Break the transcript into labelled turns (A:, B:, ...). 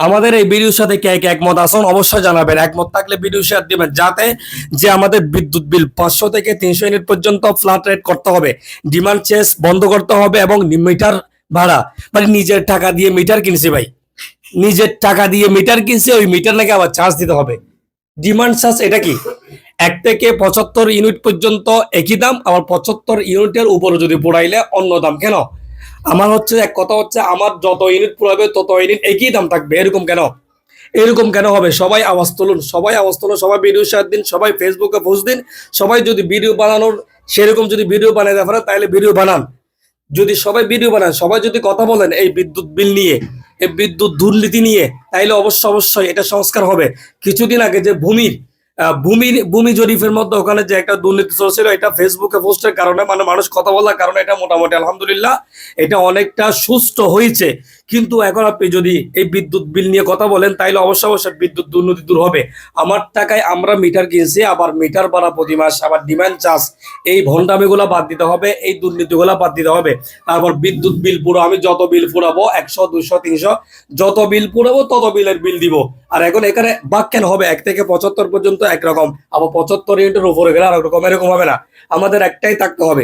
A: আমাদের এই ভিডিওর সাথে কে কে একমত আছেন অবশ্যই জানাবেন। একমত থাকলে ভিডিও শেয়ার দিবেন, যাতে যে আমাদের বিদ্যুৎ বিল 500 থেকে 300 ইউনিট পর্যন্ত ফ্ল্যাট রেট করতে হবে, ডিমান্ড চেঞ্জ বন্ধ করতে হবে, এবং মিটার ভাড়া মানে নিজের টাকা দিয়ে মিটার কিনছি ভাই, নিজের টাকা দিয়ে মিটার কিনছে, ওই মিটার নাকি আবার চার্জ দিতে হবে। ডিমান্ড চার্জ এটা কি? 1 থেকে 75 ইউনিট পর্যন্ত একই দাম, আবার 75 ইউনিটের উপরে যদি পোড়াইলে অন্য দাম। কেন? আমার হচ্ছে এক কথা হচ্ছে, আমার যত ইউনিট পুরাবে তত ইউনিট একই দাম থাকবে, এরকম কেন? এরকম কেন হবে? সবাই আওয়াজ তুলুন, সবাই আওয়াজ তুলুন, সবাই ভিডিও শেয়ার দিন, সবাই ফেসবুকে পোস্ট দিন। সবাই যদি ভিডিও বানানোর সেরকম যদি ভিডিও বানাইতে পারে তাহলে ভিডিও বানান। যদি সবাই ভিডিও বানান, সবাই যদি কথা বলেন এই বিদ্যুৎ বিল নিয়ে, এই বিদ্যুৎ দুর্নীতি নিয়ে, তাইলে অবশ্যই এটা সংস্কার হবে। কিছুদিন আগে যে ভূমি জরিপের মধ্যে ওখানে যে একটা দুর্নীতি চলছিল, এটা ফেসবুকে পোস্টের কারণে, মানে মানুষ কথা বলার কারণে, এটা মোটামুটি আলহামদুলিল্লাহ এটা অনেকটা সুস্থ হয়েছে। কিন্তু এখন আপনি যদি এই বিদ্যুৎ বিল নিয়ে কথা বলেন, তাইলে অবশ্যই বিদ্যুৎ দুর্নীতি দূর হবে। আমার টাকায় আমরা মিটার কিনছি, আবার মিটার ভাড়া প্রতি মাস, আবার ডিমান্ড চার্জ, এই ভণ্ডামিগুলা বাদ দিতে হবে, এই দুর্নীতিগুলা বাদ দিতে হবে। তারপর বিদ্যুৎ বিল পুরো, আমি যত বিল পুরাবো 100 200 300, যত বিল পুরাবো তত বিলের বিল দিব। আর এখন এখানে বাক কেন হবে? 1 থেকে 75 পর্যন্ত একরকম, আবার 75 ইউনিটের উপরে গেলে আর রকম, এরকম হবে না। আমাদের একটাই থাকতে হবে।